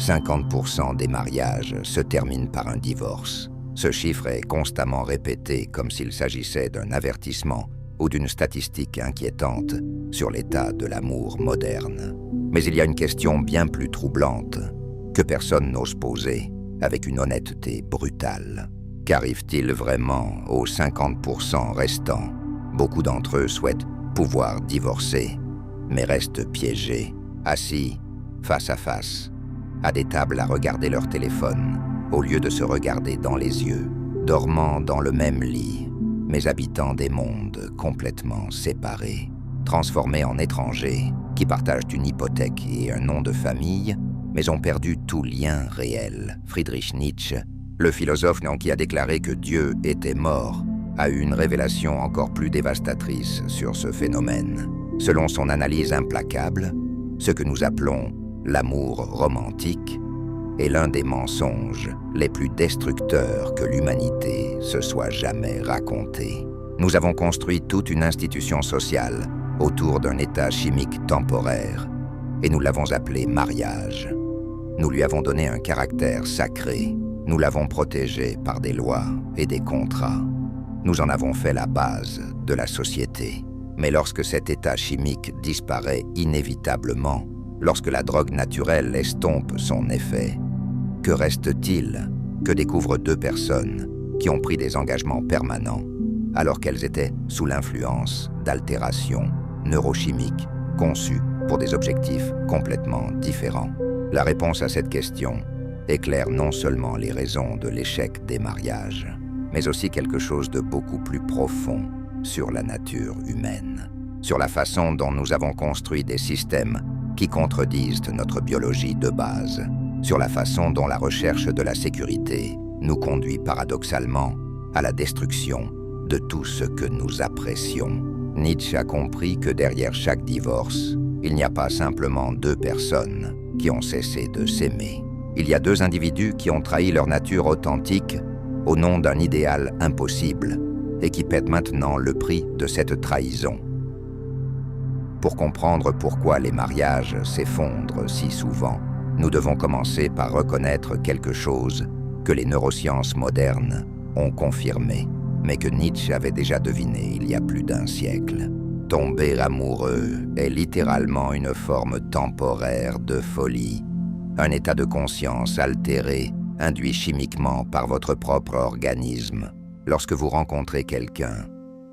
50% des mariages se terminent par un divorce. Ce chiffre est constamment répété comme s'il s'agissait d'un avertissement ou d'une statistique inquiétante sur l'état de l'amour moderne. Mais il y a une question bien plus troublante que personne n'ose poser avec une honnêteté brutale. Qu'arrive-t-il vraiment aux 50% restants? Beaucoup d'entre eux souhaitent pouvoir divorcer, mais restent piégés, assis face à face, à des tables à regarder leur téléphone, au lieu de se regarder dans les yeux, dormant dans le même lit, mais habitant des mondes complètement séparés, transformés en étrangers, qui partagent une hypothèque et un nom de famille, mais ont perdu tout lien réel. Friedrich Nietzsche, le philosophe qui a déclaré que Dieu était mort, a eu une révélation encore plus dévastatrice sur ce phénomène. Selon son analyse implacable, ce que nous appelons l'amour romantique est l'un des mensonges les plus destructeurs que l'humanité se soit jamais raconté. Nous avons construit toute une institution sociale autour d'un état chimique temporaire et nous l'avons appelé mariage. Nous lui avons donné un caractère sacré. Nous l'avons protégé par des lois et des contrats. Nous en avons fait la base de la société. Mais lorsque cet état chimique disparaît inévitablement, lorsque la drogue naturelle estompe son effet, que reste-t-il? Que découvrent deux personnes qui ont pris des engagements permanents alors qu'elles étaient sous l'influence d'altérations neurochimiques conçues pour des objectifs complètement différents? La réponse à cette question éclaire non seulement les raisons de l'échec des mariages, mais aussi quelque chose de beaucoup plus profond sur la nature humaine, sur la façon dont nous avons construit des systèmes qui contredisent notre biologie de base, sur la façon dont la recherche de la sécurité nous conduit paradoxalement à la destruction de tout ce que nous apprécions. Nietzsche a compris que derrière chaque divorce, il n'y a pas simplement deux personnes qui ont cessé de s'aimer. Il y a deux individus qui ont trahi leur nature authentique au nom d'un idéal impossible et qui paient maintenant le prix de cette trahison. Pour comprendre pourquoi les mariages s'effondrent si souvent, nous devons commencer par reconnaître quelque chose que les neurosciences modernes ont confirmé, mais que Nietzsche avait déjà deviné il y a plus d'un siècle. Tomber amoureux est littéralement une forme temporaire de folie, un état de conscience altéré, induit chimiquement par votre propre organisme. Lorsque vous rencontrez quelqu'un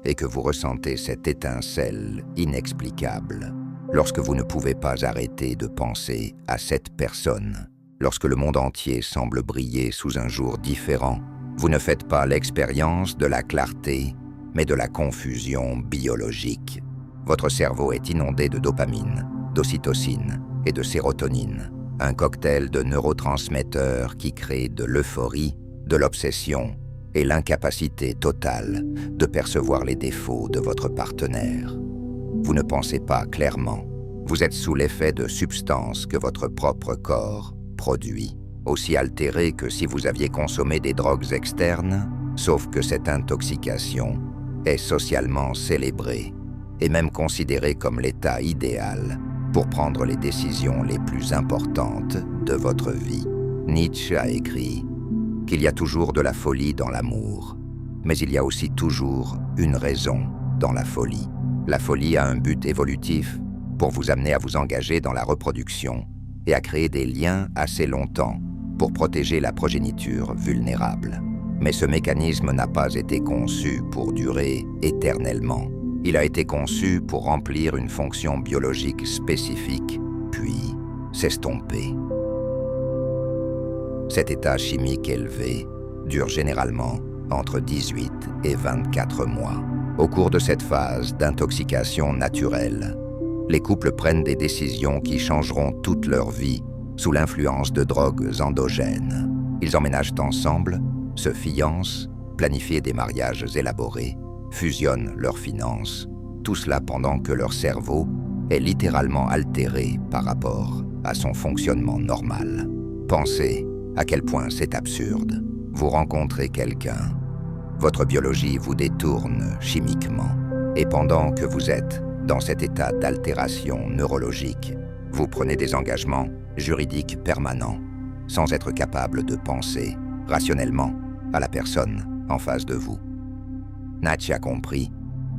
et que vous ressentez cette étincelle inexplicable, lorsque vous ne pouvez pas arrêter de penser à cette personne, lorsque le monde entier semble briller sous un jour différent, vous ne faites pas l'expérience de la clarté, mais de la confusion biologique. Votre cerveau est inondé de dopamine, d'ocytocine et de sérotonine, un cocktail de neurotransmetteurs qui crée de l'euphorie, de l'obsession et l'incapacité totale de percevoir les défauts de votre partenaire. Vous ne pensez pas clairement. Vous êtes sous l'effet de substances que votre propre corps produit, aussi altérées que si vous aviez consommé des drogues externes, sauf que cette intoxication est socialement célébrée et même considérée comme l'état idéal pour prendre les décisions les plus importantes de votre vie. Nietzsche a écrit qu'il y a toujours de la folie dans l'amour, mais il y a aussi toujours une raison dans la folie. La folie a un but évolutif pour vous amener à vous engager dans la reproduction et à créer des liens assez longtemps pour protéger la progéniture vulnérable. Mais ce mécanisme n'a pas été conçu pour durer éternellement. Il a été conçu pour remplir une fonction biologique spécifique, puis s'estomper. Cet état chimique élevé dure généralement entre 18 et 24 mois. Au cours de cette phase d'intoxication naturelle, les couples prennent des décisions qui changeront toute leur vie sous l'influence de drogues endogènes. Ils emménagent ensemble, se fiancent, planifient des mariages élaborés, fusionnent leurs finances, tout cela pendant que leur cerveau est littéralement altéré par rapport à son fonctionnement normal. Pensez à quel point c'est absurde. Vous rencontrez quelqu'un, votre biologie vous détourne chimiquement, et pendant que vous êtes dans cet état d'altération neurologique, vous prenez des engagements juridiques permanents, sans être capable de penser rationnellement à la personne en face de vous. Natch a compris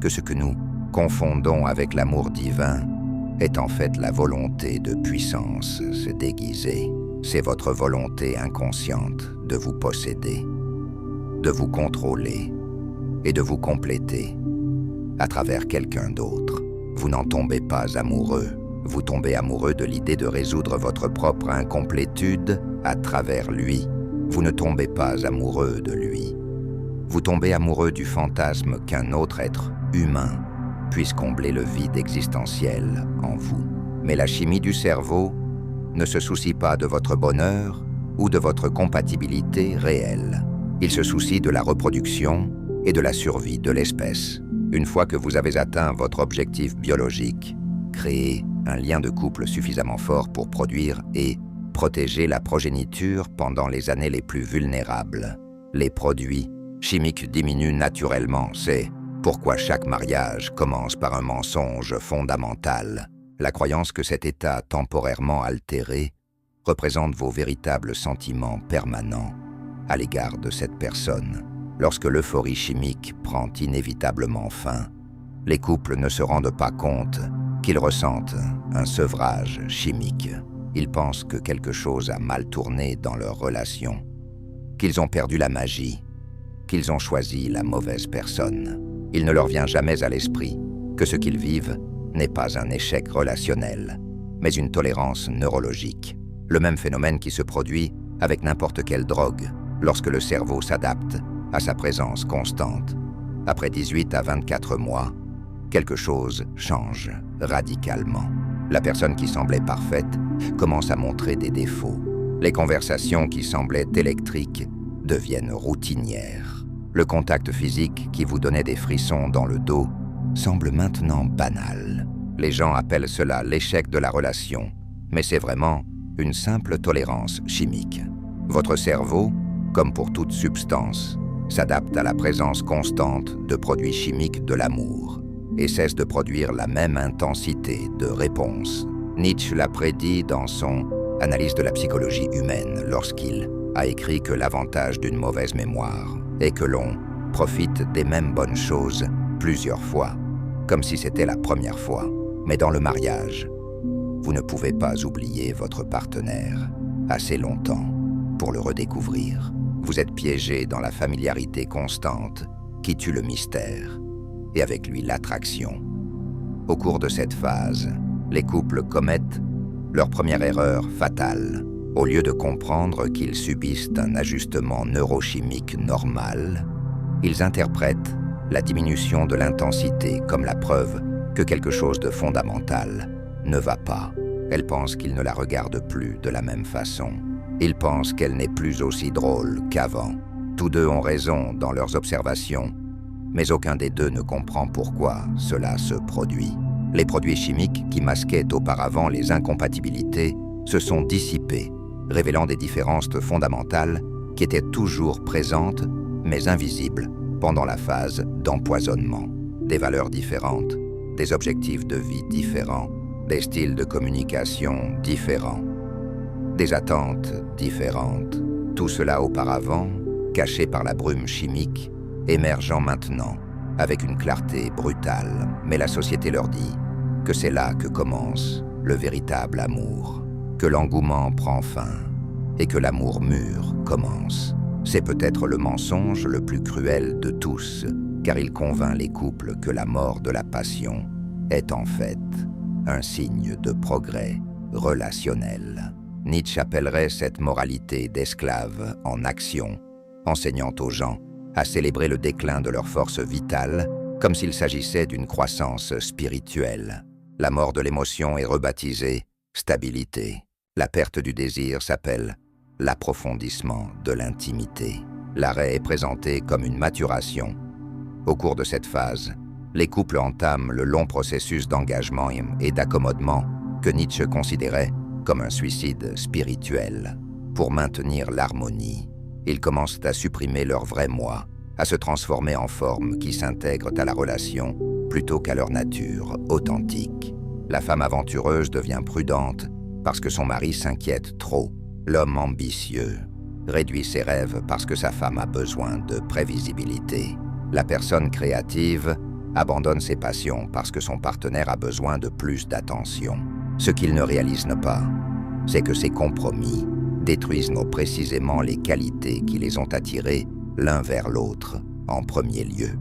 que ce que nous confondons avec l'amour divin est en fait la volonté de puissance déguisée. C'est votre volonté inconsciente de vous posséder, de vous contrôler et de vous compléter à travers quelqu'un d'autre. Vous n'en tombez pas amoureux. Vous tombez amoureux de l'idée de résoudre votre propre incomplétude à travers lui. Vous ne tombez pas amoureux de lui. Vous tombez amoureux du fantasme qu'un autre être humain puisse combler le vide existentiel en vous. Mais la chimie du cerveau ne se soucie pas de votre bonheur ou de votre compatibilité réelle. Il se soucie de la reproduction et de la survie de l'espèce. Une fois que vous avez atteint votre objectif biologique, créer un lien de couple suffisamment fort pour produire et protéger la progéniture pendant les années les plus vulnérables, les produits chimiques diminuent naturellement. C'est pourquoi chaque mariage commence par un mensonge fondamental. La croyance que cet état temporairement altéré représente vos véritables sentiments permanents à l'égard de cette personne. Lorsque l'euphorie chimique prend inévitablement fin, les couples ne se rendent pas compte qu'ils ressentent un sevrage chimique. Ils pensent que quelque chose a mal tourné dans leur relation, qu'ils ont perdu la magie, qu'ils ont choisi la mauvaise personne. Il ne leur vient jamais à l'esprit que ce qu'ils vivent n'est pas un échec relationnel, mais une tolérance neurologique. Le même phénomène qui se produit avec n'importe quelle drogue lorsque le cerveau s'adapte à sa présence constante. Après 18 à 24 mois, quelque chose change radicalement. La personne qui semblait parfaite commence à montrer des défauts. Les conversations qui semblaient électriques deviennent routinières. Le contact physique qui vous donnait des frissons dans le dos semble maintenant banal. Les gens appellent cela l'échec de la relation, mais c'est vraiment une simple tolérance chimique. Votre cerveau, comme pour toute substance, s'adapte à la présence constante de produits chimiques de l'amour et cesse de produire la même intensité de réponse. Nietzsche l'a prédit dans son « Analyse de la psychologie humaine » lorsqu'il a écrit que l'avantage d'une mauvaise mémoire est que l'on profite des mêmes bonnes choses plusieurs fois, comme si c'était la première fois. Mais dans le mariage, vous ne pouvez pas oublier votre partenaire assez longtemps pour le redécouvrir. Vous êtes piégé dans la familiarité constante qui tue le mystère et avec lui l'attraction. Au cours de cette phase, les couples commettent leur première erreur fatale. Au lieu de comprendre qu'ils subissent un ajustement neurochimique normal, ils interprètent la diminution de l'intensité comme la preuve que quelque chose de fondamental ne va pas. Elles pensent qu'ils ne la regardent plus de la même façon. Ils pensent qu'elle n'est plus aussi drôle qu'avant. Tous deux ont raison dans leurs observations, mais aucun des deux ne comprend pourquoi cela se produit. Les produits chimiques qui masquaient auparavant les incompatibilités se sont dissipés, révélant des différences fondamentales qui étaient toujours présentes, mais invisibles, pendant la phase d'empoisonnement. Des valeurs différentes, des objectifs de vie différents, des styles de communication différents, des attentes différentes. Tout cela auparavant, caché par la brume chimique, émergeant maintenant avec une clarté brutale. Mais la société leur dit que c'est là que commence le véritable amour, que l'engouement prend fin et que l'amour mûr commence. C'est peut-être le mensonge le plus cruel de tous, car il convainc les couples que la mort de la passion est en fait un signe de progrès relationnel. Nietzsche appellerait cette moralité d'esclave en action, enseignant aux gens à célébrer le déclin de leur force vitale comme s'il s'agissait d'une croissance spirituelle. La mort de l'émotion est rebaptisée stabilité. La perte du désir s'appelle l'approfondissement de l'intimité. L'arrêt est présenté comme une maturation. Au cours de cette phase, les couples entament le long processus d'engagement et d'accommodement que Nietzsche considérait comme un suicide spirituel. Pour maintenir l'harmonie, ils commencent à supprimer leur vrai moi, à se transformer en formes qui s'intègrent à la relation plutôt qu'à leur nature authentique. La femme aventureuse devient prudente parce que son mari s'inquiète trop. L'homme ambitieux réduit ses rêves parce que sa femme a besoin de prévisibilité. La personne créative abandonne ses passions parce que son partenaire a besoin de plus d'attention. Ce qu'ils ne réalisent pas, c'est que ces compromis détruisent précisément les qualités qui les ont attirés l'un vers l'autre en premier lieu.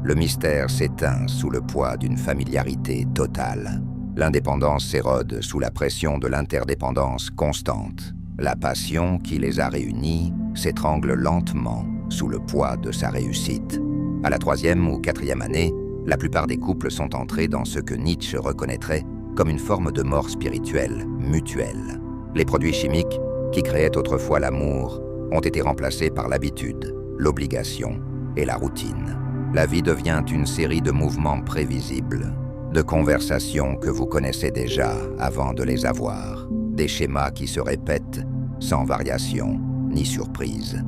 Le mystère s'éteint sous le poids d'une familiarité totale. L'indépendance s'érode sous la pression de l'interdépendance constante. La passion qui les a réunis s'étrangle lentement sous le poids de sa réussite. À la 3e ou 4e année, la plupart des couples sont entrés dans ce que Nietzsche reconnaîtrait comme une forme de mort spirituelle, mutuelle. Les produits chimiques, qui créaient autrefois l'amour, ont été remplacés par l'habitude, l'obligation et la routine. La vie devient une série de mouvements prévisibles, de conversations que vous connaissez déjà avant de les avoir, des schémas qui se répètent sans variation ni surprise.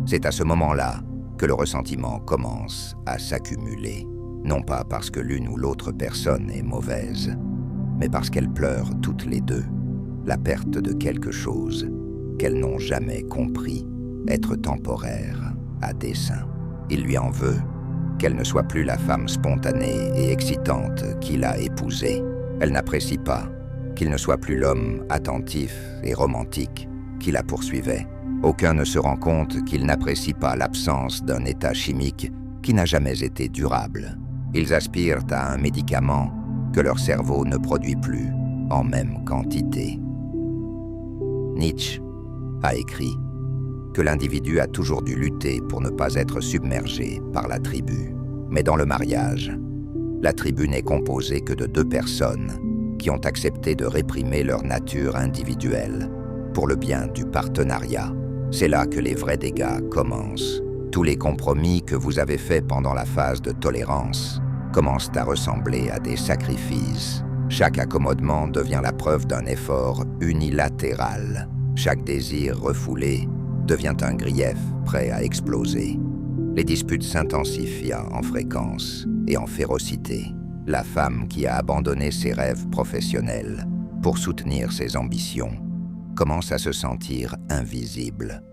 C'est à ce moment-là que le ressentiment commence à s'accumuler, non pas parce que l'une ou l'autre personne est mauvaise, mais parce qu'elles pleurent toutes les deux la perte de quelque chose qu'elles n'ont jamais compris être temporaire à dessein. Il lui en veut qu'elle ne soit plus la femme spontanée et excitante qu'il a épousée. Elle n'apprécie pas qu'il ne soit plus l'homme attentif et romantique qui la poursuivait. Aucun ne se rend compte qu'il n'apprécie pas l'absence d'un état chimique qui n'a jamais été durable. Ils aspirent à un médicament que leur cerveau ne produit plus en même quantité. Nietzsche a écrit que l'individu a toujours dû lutter pour ne pas être submergé par la tribu. Mais dans le mariage, la tribu n'est composée que de 2 personnes qui ont accepté de réprimer leur nature individuelle pour le bien du partenariat. C'est là que les vrais dégâts commencent. Tous les compromis que vous avez faits pendant la phase de tolérance commencent à ressembler à des sacrifices. Chaque accommodement devient la preuve d'un effort unilatéral. Chaque désir refoulé devient un grief prêt à exploser. Les disputes s'intensifient en fréquence et en férocité. La femme qui a abandonné ses rêves professionnels pour soutenir ses ambitions commence à se sentir invisible,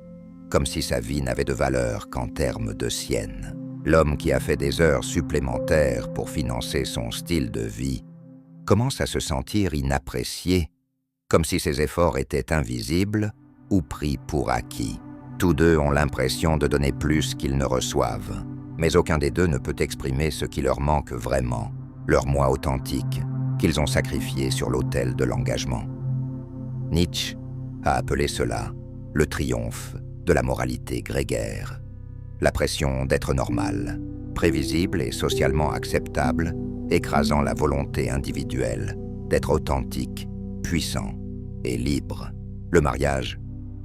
comme si sa vie n'avait de valeur qu'en termes de sienne. L'homme qui a fait des heures supplémentaires pour financer son style de vie commence à se sentir inapprécié, comme si ses efforts étaient invisibles ou pris pour acquis. Tous deux ont l'impression de donner plus qu'ils ne reçoivent, mais aucun des deux ne peut exprimer ce qui leur manque vraiment, leur moi authentique, qu'ils ont sacrifié sur l'autel de l'engagement. Nietzsche a appelé cela le triomphe de la moralité grégaire, la pression d'être normal, prévisible et socialement acceptable, écrasant la volonté individuelle d'être authentique, puissant et libre. Le mariage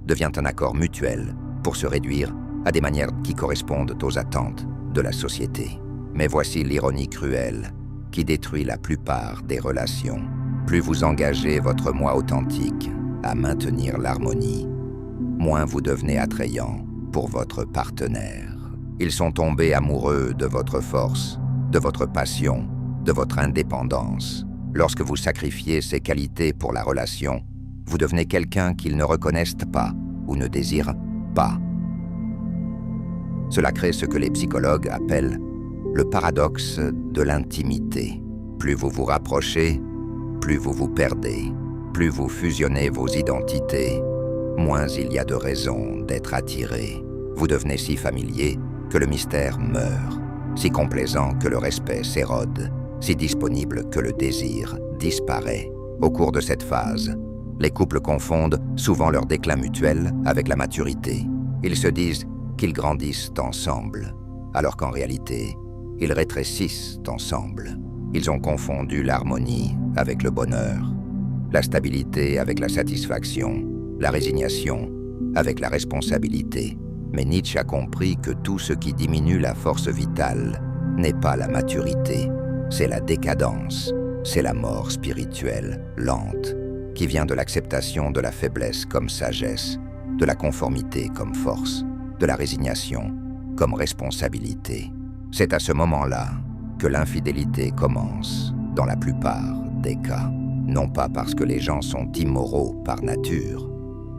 devient un accord mutuel pour se réduire à des manières qui correspondent aux attentes de la société. Mais voici l'ironie cruelle qui détruit la plupart des relations. Plus vous engagez votre moi authentique à maintenir l'harmonie, moins vous devenez attrayant pour votre partenaire. Ils sont tombés amoureux de votre force, de votre passion, de votre indépendance. Lorsque vous sacrifiez ces qualités pour la relation, vous devenez quelqu'un qu'ils ne reconnaissent pas ou ne désirent pas. Cela crée ce que les psychologues appellent le paradoxe de l'intimité. Plus vous vous rapprochez, plus vous vous perdez. Plus vous fusionnez vos identités, moins il y a de raisons d'être attiré. Vous devenez si familier que le mystère meurt, si complaisant que le respect s'érode, si disponible que le désir disparaît. Au cours de cette phase, les couples confondent souvent leur déclin mutuel avec la maturité. Ils se disent qu'ils grandissent ensemble, alors qu'en réalité, ils rétrécissent ensemble. Ils ont confondu l'harmonie avec le bonheur, la stabilité avec la satisfaction, la résignation avec la responsabilité. Mais Nietzsche a compris que tout ce qui diminue la force vitale n'est pas la maturité, c'est la décadence, c'est la mort spirituelle, lente, qui vient de l'acceptation de la faiblesse comme sagesse, de la conformité comme force, de la résignation comme responsabilité. C'est à ce moment-là que l'infidélité commence, dans la plupart des cas. Non pas parce que les gens sont immoraux par nature,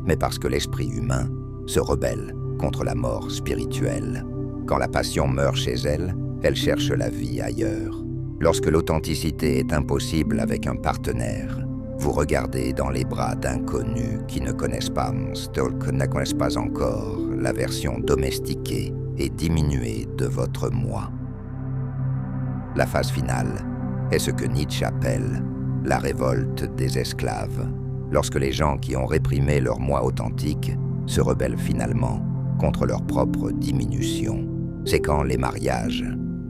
mais parce que l'esprit humain se rebelle contre la mort spirituelle. Quand la passion meurt chez elle, elle cherche la vie ailleurs. Lorsque l'authenticité est impossible avec un partenaire, vous regardez dans les bras d'inconnus qui ne connaissent pas encore la version domestiquée et diminuée de votre moi. La phase finale est ce que Nietzsche appelle la révolte des esclaves, lorsque les gens qui ont réprimé leur moi authentique se rebellent finalement contre leur propre diminution. C'est quand les mariages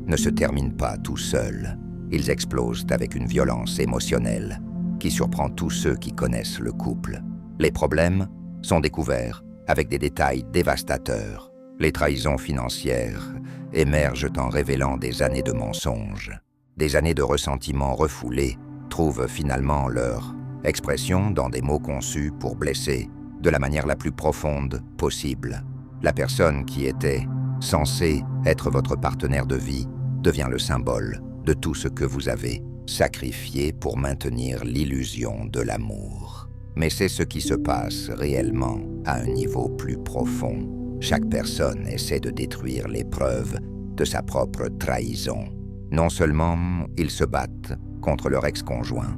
ne se terminent pas tout seuls. Ils explosent avec une violence émotionnelle qui surprend tous ceux qui connaissent le couple. Les problèmes sont découverts avec des détails dévastateurs. Les trahisons financières émergent en révélant des années de mensonges. Des années de ressentiments refoulés trouvent finalement leur expression dans des mots conçus pour blesser de la manière la plus profonde possible. La personne qui était censée être votre partenaire de vie devient le symbole de tout ce que vous avez sacrifié pour maintenir l'illusion de l'amour. Mais c'est ce qui se passe réellement à un niveau plus profond. Chaque personne essaie de détruire les preuves de sa propre trahison. Non seulement ils se battent contre leur ex-conjoint,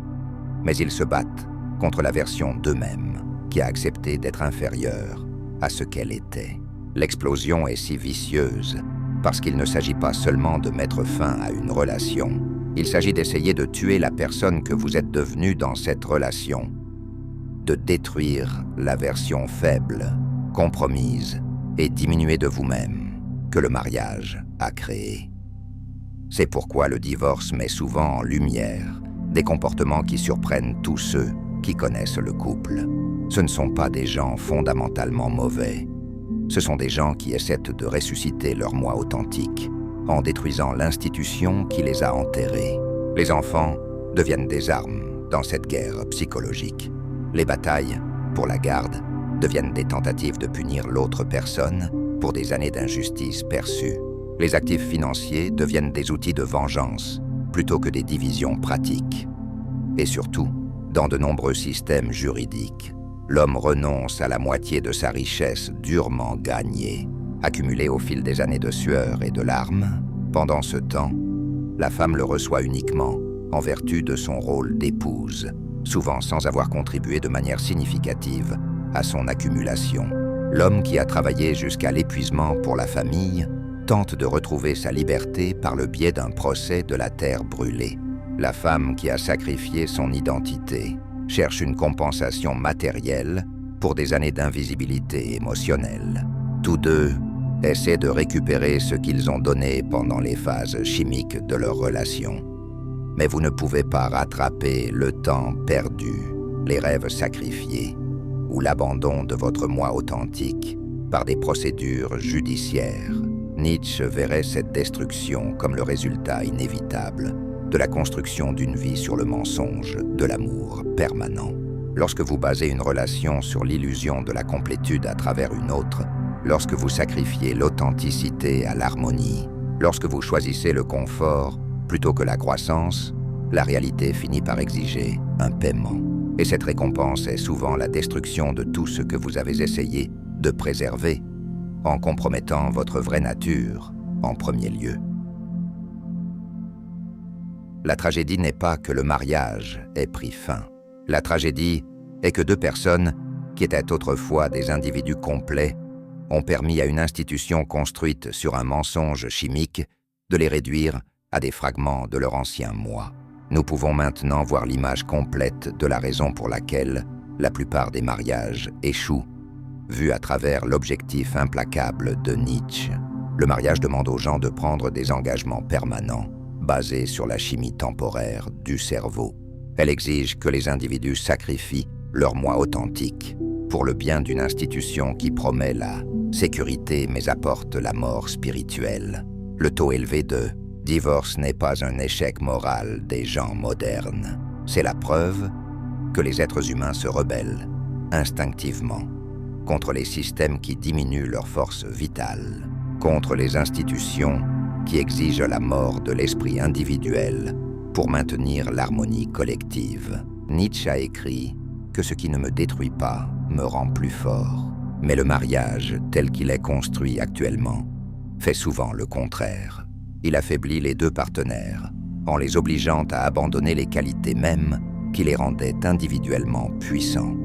mais ils se battent contre la version d'eux-mêmes qui a accepté d'être inférieure à ce qu'elle était. L'explosion est si vicieuse parce qu'il ne s'agit pas seulement de mettre fin à une relation, il s'agit d'essayer de tuer la personne que vous êtes devenue dans cette relation, de détruire la version faible, compromise et diminuée de vous-même que le mariage a créée. C'est pourquoi le divorce met souvent en lumière des comportements qui surprennent tous ceux qui connaissent le couple. Ce ne sont pas des gens fondamentalement mauvais. Ce sont des gens qui essaient de ressusciter leur moi authentique en détruisant l'institution qui les a enterrés. Les enfants deviennent des armes dans cette guerre psychologique. Les batailles pour la garde deviennent des tentatives de punir l'autre personne pour des années d'injustice perçue. Les actifs financiers deviennent des outils de vengeance plutôt que des divisions pratiques. Et surtout, dans de nombreux systèmes juridiques, l'homme renonce à la moitié de sa richesse durement gagnée, accumulée au fil des années de sueur et de larmes. Pendant ce temps, la femme le reçoit uniquement en vertu de son rôle d'épouse, souvent sans avoir contribué de manière significative à son accumulation. L'homme qui a travaillé jusqu'à l'épuisement pour la famille tente de retrouver sa liberté par le biais d'un procès de la terre brûlée. La femme qui a sacrifié son identité cherche une compensation matérielle pour des années d'invisibilité émotionnelle. Tous deux essaient de récupérer ce qu'ils ont donné pendant les phases chimiques de leur relation. Mais vous ne pouvez pas rattraper le temps perdu, les rêves sacrifiés ou l'abandon de votre moi authentique par des procédures judiciaires. Nietzsche verrait cette destruction comme le résultat inévitable de la construction d'une vie sur le mensonge de l'amour permanent. Lorsque vous basez une relation sur l'illusion de la complétude à travers une autre, lorsque vous sacrifiez l'authenticité à l'harmonie, lorsque vous choisissez le confort plutôt que la croissance, la réalité finit par exiger un paiement. Et cette récompense est souvent la destruction de tout ce que vous avez essayé de préserver, en compromettant votre vraie nature en premier lieu. La tragédie n'est pas que le mariage ait pris fin. La tragédie est que deux personnes, qui étaient autrefois des individus complets, ont permis à une institution construite sur un mensonge chimique de les réduire à des fragments de leur ancien moi. Nous pouvons maintenant voir l'image complète de la raison pour laquelle la plupart des mariages échouent, vue à travers l'objectif implacable de Nietzsche. Le mariage demande aux gens de prendre des engagements permanents, basée sur la chimie temporaire du cerveau. Elle exige que les individus sacrifient leur moi authentique pour le bien d'une institution qui promet la sécurité mais apporte la mort spirituelle. Le taux élevé de divorce n'est pas un échec moral des gens modernes. C'est la preuve que les êtres humains se rebellent instinctivement contre les systèmes qui diminuent leur force vitale, contre les institutions qui exigent la mort de l'esprit individuel pour maintenir l'harmonie collective. Nietzsche a écrit que ce qui ne me détruit pas me rend plus fort. Mais le mariage, tel qu'il est construit actuellement, fait souvent le contraire. Il affaiblit les deux partenaires, en les obligeant à abandonner les qualités mêmes qui les rendaient individuellement puissants.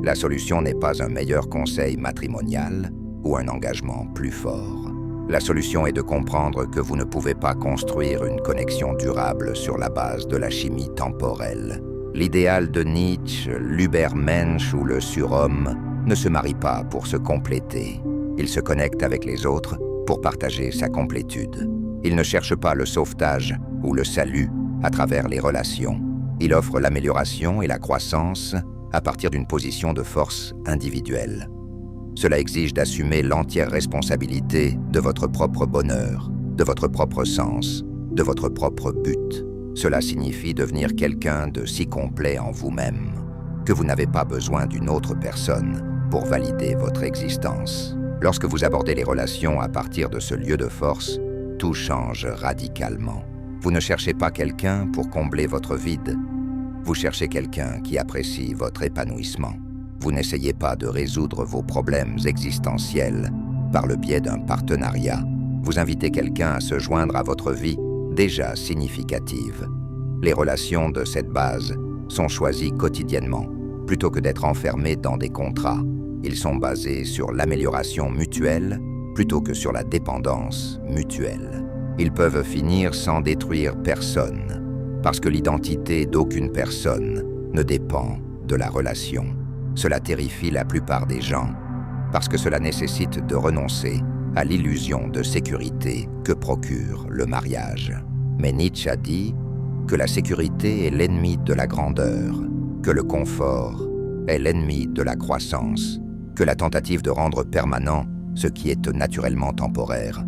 La solution n'est pas un meilleur conseil matrimonial ou un engagement plus fort. La solution est de comprendre que vous ne pouvez pas construire une connexion durable sur la base de la chimie temporelle. L'idéal de Nietzsche, l'Ubermensch ou le surhomme ne se marie pas pour se compléter. Il se connecte avec les autres pour partager sa complétude. Il ne cherche pas le sauvetage ou le salut à travers les relations. Il offre l'amélioration et la croissance à partir d'une position de force individuelle. Cela exige d'assumer l'entière responsabilité de votre propre bonheur, de votre propre sens, de votre propre but. Cela signifie devenir quelqu'un de si complet en vous-même que vous n'avez pas besoin d'une autre personne pour valider votre existence. Lorsque vous abordez les relations à partir de ce lieu de force, tout change radicalement. Vous ne cherchez pas quelqu'un pour combler votre vide. Vous cherchez quelqu'un qui apprécie votre épanouissement. Vous n'essayez pas de résoudre vos problèmes existentiels par le biais d'un partenariat. Vous invitez quelqu'un à se joindre à votre vie déjà significative. Les relations de cette base sont choisies quotidiennement, plutôt que d'être enfermées dans des contrats. Ils sont basés sur l'amélioration mutuelle plutôt que sur la dépendance mutuelle. Ils peuvent finir sans détruire personne, parce que l'identité d'aucune personne ne dépend de la relation. Cela terrifie la plupart des gens, parce que cela nécessite de renoncer à l'illusion de sécurité que procure le mariage. Mais Nietzsche a dit que la sécurité est l'ennemi de la grandeur, que le confort est l'ennemi de la croissance, que la tentative de rendre permanent ce qui est naturellement temporaire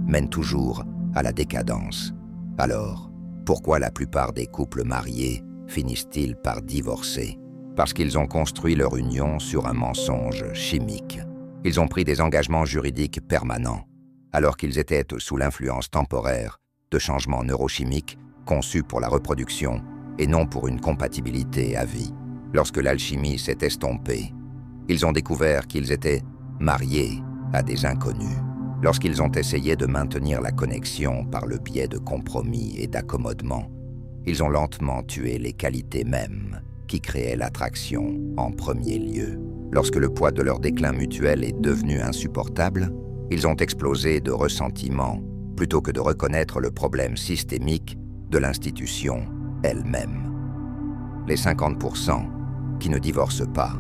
mène toujours à la décadence. Alors, pourquoi la plupart des couples mariés finissent-ils par divorcer? Parce qu'ils ont construit leur union sur un mensonge chimique. Ils ont pris des engagements juridiques permanents, alors qu'ils étaient sous l'influence temporaire de changements neurochimiques conçus pour la reproduction et non pour une compatibilité à vie. Lorsque l'alchimie s'est estompée, ils ont découvert qu'ils étaient mariés à des inconnus. Lorsqu'ils ont essayé de maintenir la connexion par le biais de compromis et d'accommodements, ils ont lentement tué les qualités mêmes qui créaient l'attraction en premier lieu. Lorsque le poids de leur déclin mutuel est devenu insupportable, ils ont explosé de ressentiment plutôt que de reconnaître le problème systémique de l'institution elle-même. Les 50% qui ne divorcent pas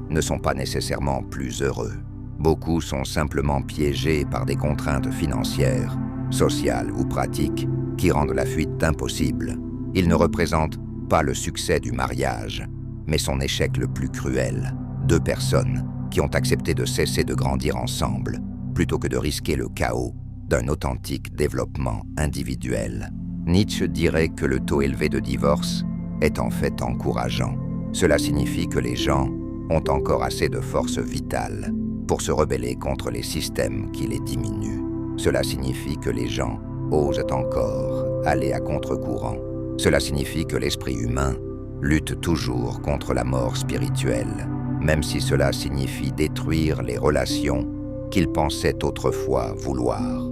ne sont pas nécessairement plus heureux. Beaucoup sont simplement piégés par des contraintes financières, sociales ou pratiques qui rendent la fuite impossible. Ils ne représentent pas le succès du mariage, mais son échec le plus cruel. Deux personnes qui ont accepté de cesser de grandir ensemble plutôt que de risquer le chaos d'un authentique développement individuel. Nietzsche dirait que le taux élevé de divorce est en fait encourageant. Cela signifie que les gens ont encore assez de force vitale pour se rebeller contre les systèmes qui les diminuent. Cela signifie que les gens osent encore aller à contre-courant. Cela signifie que l'esprit humain lutte toujours contre la mort spirituelle, même si cela signifie détruire les relations qu'ils pensaient autrefois vouloir.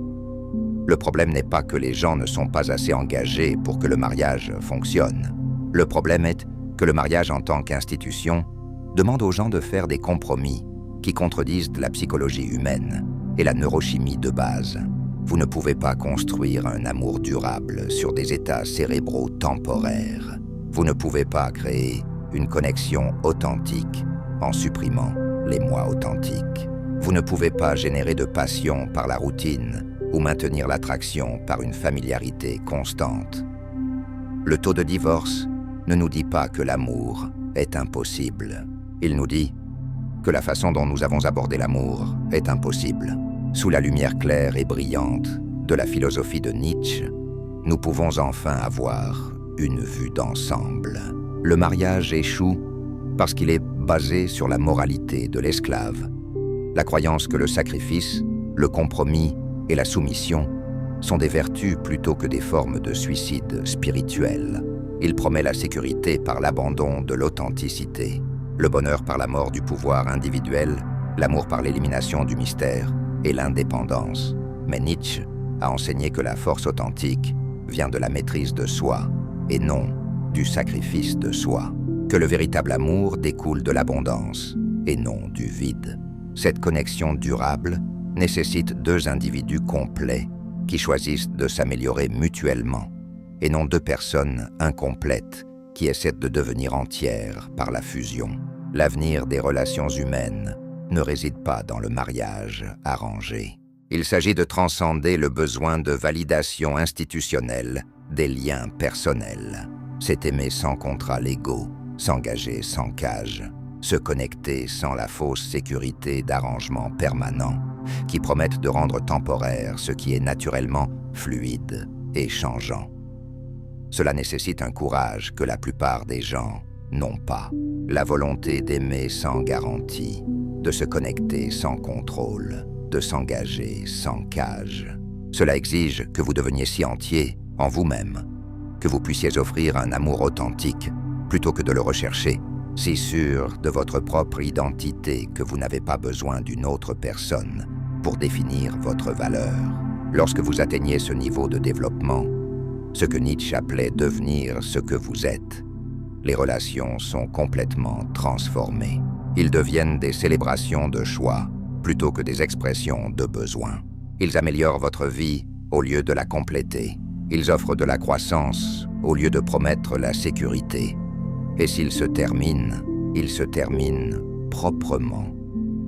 Le problème n'est pas que les gens ne sont pas assez engagés pour que le mariage fonctionne. Le problème est que le mariage en tant qu'institution demande aux gens de faire des compromis qui contredisent la psychologie humaine et la neurochimie de base. Vous ne pouvez pas construire un amour durable sur des états cérébraux temporaires. Vous ne pouvez pas créer une connexion authentique en supprimant les moi authentiques. Vous ne pouvez pas générer de passion par la routine ou maintenir l'attraction par une familiarité constante. Le taux de divorce ne nous dit pas que l'amour est impossible. Il nous dit que la façon dont nous avons abordé l'amour est impossible. Sous la lumière claire et brillante de la philosophie de Nietzsche, nous pouvons enfin avoir une vue d'ensemble. Le mariage échoue parce qu'il est basé sur la moralité de l'esclave, la croyance que le sacrifice, le compromis et la soumission sont des vertus plutôt que des formes de suicide spirituel. Il promet la sécurité par l'abandon de l'authenticité. le bonheur par la mort du pouvoir individuel, l'amour par l'élimination du mystère et l'indépendance. Mais Nietzsche a enseigné que la force authentique vient de la maîtrise de soi et non du sacrifice de soi, que le véritable amour découle de l'abondance et non du vide. Cette connexion durable nécessite deux individus complets qui choisissent de s'améliorer mutuellement et non deux personnes incomplètes qui essaient de devenir entières par la fusion. L'avenir des relations humaines ne réside pas dans le mariage arrangé. Il s'agit de transcender le besoin de validation institutionnelle des liens personnels. C'est aimer sans contrats légaux, s'engager sans cage, se connecter sans la fausse sécurité d'arrangements permanents qui promettent de rendre temporaire ce qui est naturellement fluide et changeant. Cela nécessite un courage que la plupart des gens n'ont pas. La volonté d'aimer sans garantie, de se connecter sans contrôle, de s'engager sans cage. Cela exige que vous deveniez si entier en vous-même, que vous puissiez offrir un amour authentique plutôt que de le rechercher, si sûr de votre propre identité que vous n'avez pas besoin d'une autre personne pour définir votre valeur. Lorsque vous atteignez ce niveau de développement, ce que Nietzsche appelait devenir ce que vous êtes, les relations sont complètement transformées. Ils deviennent des célébrations de choix plutôt que des expressions de besoin. Ils améliorent votre vie au lieu de la compléter. Ils offrent de la croissance au lieu de promettre la sécurité. Et s'ils se terminent, ils se terminent proprement,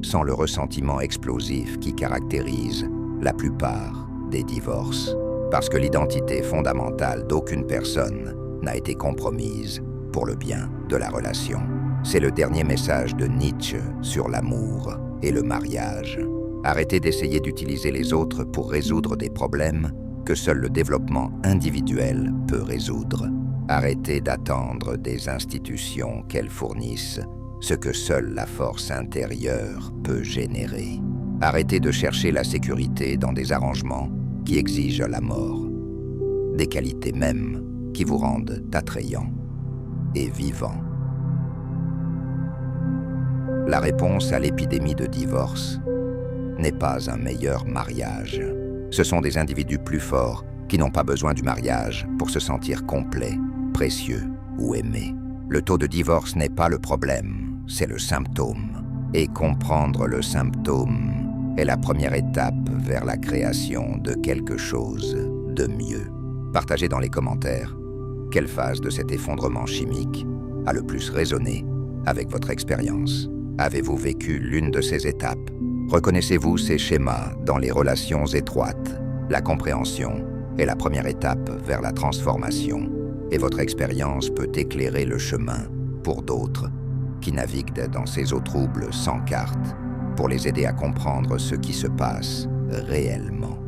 sans le ressentiment explosif qui caractérise la plupart des divorces. Parce que l'identité fondamentale d'aucune personne n'a été compromise pour le bien de la relation. C'est le dernier message de Nietzsche sur l'amour et le mariage. Arrêtez d'essayer d'utiliser les autres pour résoudre des problèmes que seul le développement individuel peut résoudre. Arrêtez d'attendre des institutions qu'elles fournissent ce que seule la force intérieure peut générer. Arrêtez de chercher la sécurité dans des arrangements qui exigent la mort, des qualités mêmes qui vous rendent attrayant et vivant. La réponse à l'épidémie de divorce n'est pas un meilleur mariage. Ce sont des individus plus forts qui n'ont pas besoin du mariage pour se sentir complets, précieux ou aimés. Le taux de divorce n'est pas le problème, c'est le symptôme. Et comprendre le symptôme est la première étape vers la création de quelque chose de mieux. Partagez dans les commentaires quelle phase de cet effondrement chimique a le plus résonné avec votre expérience. Avez-vous vécu l'une de ces étapes? Reconnaissez-vous ces schémas dans les relations étroites? La compréhension est la première étape vers la transformation, et votre expérience peut éclairer le chemin pour d'autres qui naviguent dans ces eaux troubles sans carte, pour les aider à comprendre ce qui se passe réellement.